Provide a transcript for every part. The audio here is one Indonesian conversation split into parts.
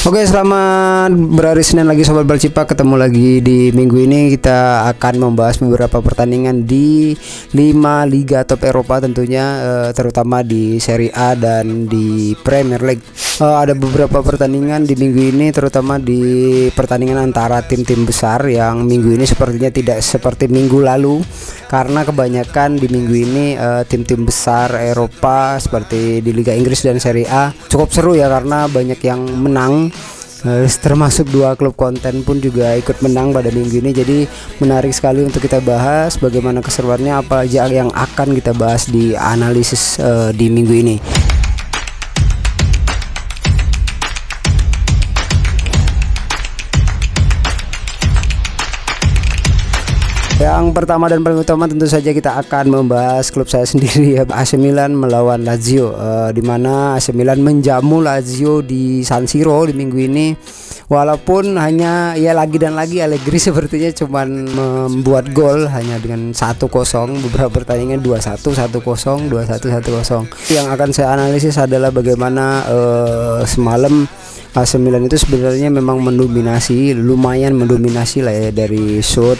Oke, selamat berhari Senin lagi Sobat Balcipak. Ketemu lagi di minggu ini. Kita akan membahas beberapa pertandingan di 5 liga top Eropa tentunya, terutama di Serie A dan di Premier League. Ada beberapa pertandingan di minggu ini, terutama di pertandingan antara tim-tim besar yang minggu ini sepertinya tidak seperti minggu lalu, karena kebanyakan di minggu ini tim-tim besar Eropa seperti di Liga Inggris dan Serie A cukup seru ya, karena banyak yang menang. Termasuk dua klub konten pun juga ikut menang pada minggu ini. Jadi menarik sekali untuk kita bahas bagaimana keseruannya, apa aja yang akan kita bahas di analisis di minggu ini. Yang pertama dan paling utama tentu saja kita akan membahas klub saya sendiri ya, AC Milan melawan Lazio, di mana AC Milan menjamu Lazio di San Siro di minggu ini. Walaupun hanya ya lagi dan lagi Allegri sepertinya cuman membuat gol hanya dengan 1-0, beberapa pertandingan 2-1, 1-0, 2-1, 1-0. Yang akan saya analisis adalah bagaimana semalam AC Milan itu sebenarnya memang lumayan mendominasi lah ya, dari shoot,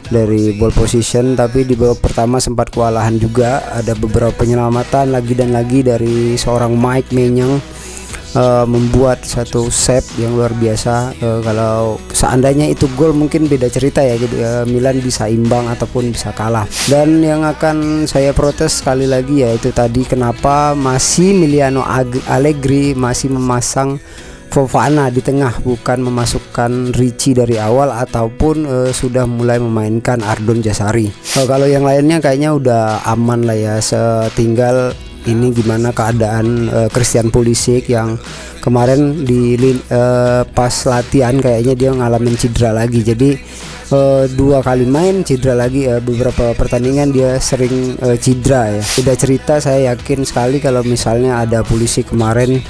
dari ball position, tapi di babak pertama sempat kewalahan juga. Ada beberapa penyelamatan lagi dan lagi dari seorang Mike Maignan, membuat satu save yang luar biasa. Kalau seandainya itu gol mungkin beda cerita ya gitu ya, Milan bisa imbang ataupun bisa kalah. Dan yang akan saya protes sekali lagi ya, itu tadi kenapa Massimiliano Allegri masih memasang Fofana di tengah, bukan memasukkan Ricci dari awal ataupun sudah mulai memainkan Ardon Jazari. Kalau yang lainnya kayaknya udah aman lah ya. Setinggal ini gimana keadaan Christian Pulisic yang kemarin di pas latihan kayaknya dia ngalamin cedera lagi. Jadi 2 kali main cedera lagi, beberapa pertandingan dia sering cedera ya. Beda cerita, saya yakin sekali kalau misalnya ada Pulisic kemarin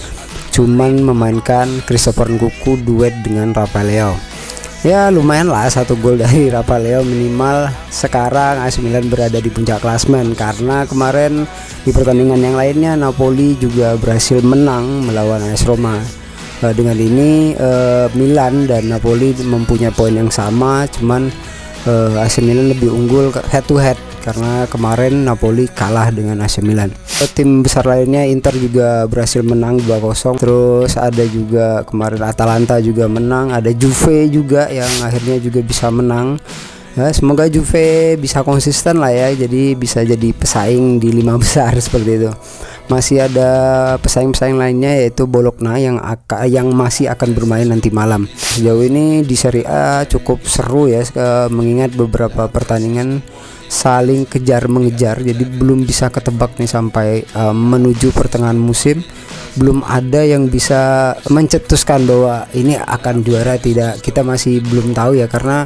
cuman memainkan Christopher Nkunku duet dengan Rafael Leao. Ya lumayan lah, 1 gol dari Rafael Leao minimal. Sekarang AC Milan berada di puncak klasemen, karena kemarin di pertandingan yang lainnya Napoli juga berhasil menang melawan AS Roma. Dengan ini Milan dan Napoli mempunyai poin yang sama, cuman AC Milan lebih unggul head to head karena kemarin Napoli kalah dengan AC Milan. Tim besar lainnya Inter juga berhasil menang 2-0. Terus ada juga kemarin Atalanta juga menang, ada Juve juga yang akhirnya juga bisa menang. Ya, semoga Juve bisa konsisten lah ya, jadi bisa jadi pesaing di 5 besar seperti itu. Masih ada pesaing-pesaing lainnya, yaitu Bologna yang masih akan bermain nanti malam. Sejauh ini di Serie A cukup seru ya, mengingat beberapa pertandingan saling kejar mengejar, jadi belum bisa ketebak nih sampai menuju pertengahan musim. Belum ada yang bisa mencetuskan bahwa ini akan juara, tidak, kita masih belum tahu ya, karena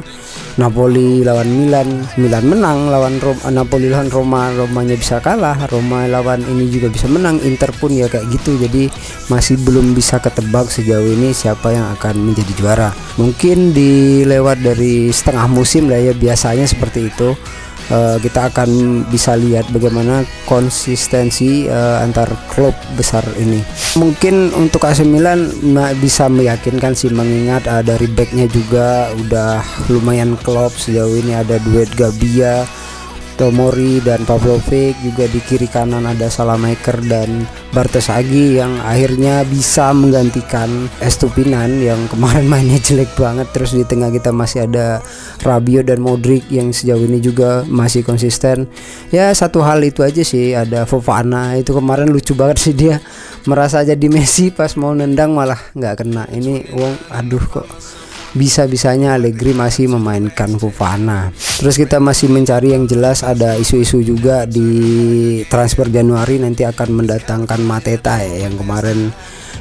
Napoli lawan Milan menang, lawan Napoli lawan Roma, Romanya bisa kalah, Roma lawan ini juga bisa menang, Inter pun ya kayak gitu. Jadi masih belum bisa ketebak sejauh ini siapa yang akan menjadi juara. Mungkin dilewat dari setengah musim lah ya, biasanya seperti itu. Kita akan bisa lihat bagaimana konsistensi antar klub besar ini. Mungkin untuk AC Milan bisa meyakinkan sih, mengingat dari backnya juga udah lumayan klop sejauh ini. Ada duet Gabbia, Tomori dan Pavlovic, juga di kiri kanan ada Salamaker dan Bartoszagi yang akhirnya bisa menggantikan Estupinan yang kemarin mainnya jelek banget. Terus di tengah kita masih ada Rabiot dan Modric yang sejauh ini juga masih konsisten. Ya satu hal itu aja sih, ada Fofana itu kemarin lucu banget sih, dia merasa jadi Messi pas mau nendang malah nggak kena. Ini aduh kok bisa-bisanya Allegri masih memainkan Fofana. Terus kita masih mencari yang jelas, ada isu-isu juga di transfer Januari nanti akan mendatangkan Mateta ya, yang kemarin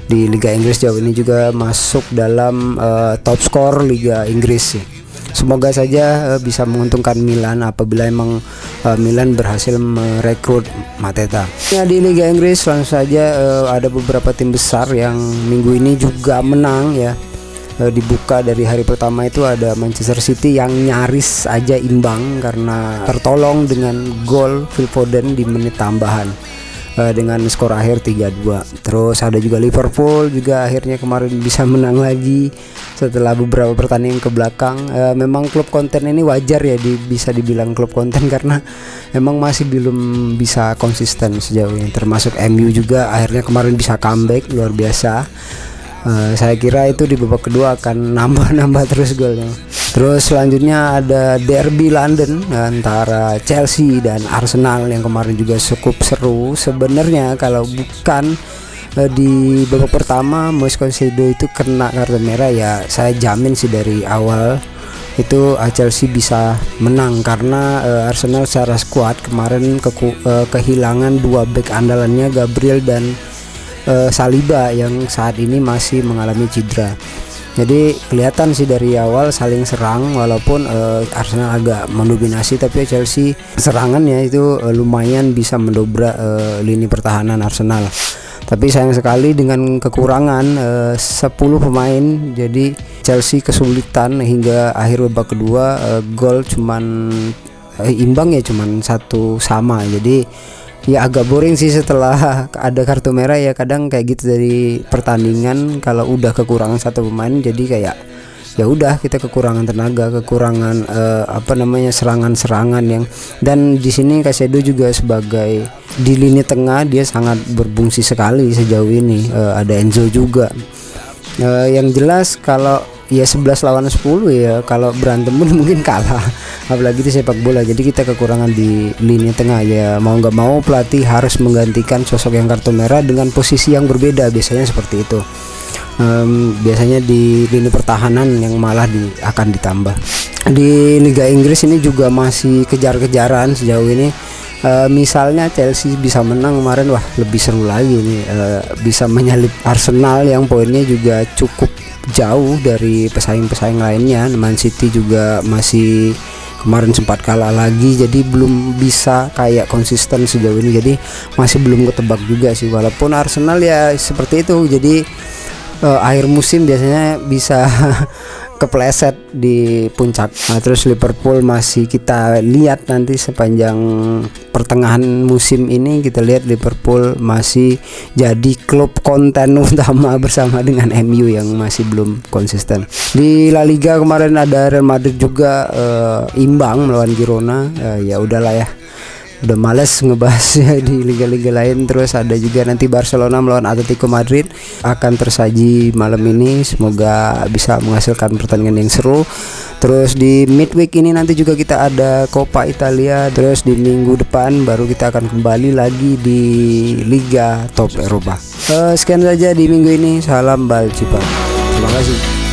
di Liga Inggris jauh ini juga masuk dalam top skor Liga Inggris ya. Semoga saja bisa menguntungkan Milan apabila emang Milan berhasil merekrut Mateta. Ya, di Liga Inggris langsung saja ada beberapa tim besar yang minggu ini juga menang ya. Dibuka dari hari pertama itu ada Manchester City yang nyaris aja imbang karena tertolong dengan gol Phil Foden di menit tambahan. dengan skor akhir 3-2. Terus ada juga Liverpool juga akhirnya kemarin bisa menang lagi setelah beberapa pertandingan ke belakang. Memang klub konten ini wajar ya bisa dibilang klub konten karena memang masih belum bisa konsisten sejauh ini. Termasuk MU juga akhirnya kemarin bisa comeback luar biasa. Saya kira itu di babak kedua akan nambah terus golnya. Terus selanjutnya ada derby London antara Chelsea dan Arsenal yang kemarin juga cukup seru. Sebenarnya kalau bukan di babak pertama Moise Caicedo itu kena kartu merah, ya saya jamin sih dari awal itu Chelsea bisa menang karena Arsenal secara squad kemarin kehilangan 2 back andalannya, Gabriel dan Saliba yang saat ini masih mengalami cedera. Jadi kelihatan sih dari awal saling serang, walaupun Arsenal agak mendominasi, tapi Chelsea serangannya itu lumayan bisa mendobrak lini pertahanan Arsenal. Tapi sayang sekali dengan kekurangan 10 pemain, jadi Chelsea kesulitan hingga akhir babak kedua. Gol cuman imbang ya, cuman 1-1. Jadi ya agak boring sih setelah ada kartu merah ya, kadang kayak gitu dari pertandingan kalau udah kekurangan 1 pemain, jadi kayak ya udah kita kekurangan tenaga, kekurangan serangan-serangan yang, dan di sini Caicedo juga sebagai di lini tengah dia sangat berfungsi sekali sejauh ini. Ada Enzo juga. Yang jelas kalau ya 11 lawan 10 ya, kalau berantem pun mungkin kalah, apalagi di sepak bola. Jadi kita kekurangan di lini tengah ya, mau nggak mau pelatih harus menggantikan sosok yang kartu merah dengan posisi yang berbeda, biasanya seperti itu. Biasanya di lini pertahanan yang malah akan ditambah. Di Liga Inggris ini juga masih kejar-kejaran sejauh ini. Misalnya Chelsea bisa menang kemarin, wah lebih seru lagi nih, bisa menyalip Arsenal yang poinnya juga cukup jauh dari pesaing-pesaing lainnya. Man City juga masih kemarin sempat kalah lagi, jadi belum bisa kayak konsisten sejauh ini, jadi masih belum ketebak juga sih. Walaupun Arsenal ya seperti itu, jadi akhir musim biasanya bisa kepleset di puncak. Terus Liverpool masih kita lihat nanti sepanjang pertengahan musim ini, kita lihat Liverpool masih jadi klub konten utama bersama dengan MU yang masih belum konsisten. Di La Liga kemarin ada Real Madrid juga imbang melawan Girona. Ya udahlah ya, udah males ngebahasnya di liga-liga lain. Terus ada juga nanti Barcelona melawan Atletico Madrid akan tersaji malam ini, semoga bisa menghasilkan pertandingan yang seru. Terus di midweek ini nanti juga kita ada Coppa Italia. Terus di minggu depan baru kita akan kembali lagi di Liga Top Eropa. Sekian saja di minggu ini, salam Balcipa, terima kasih.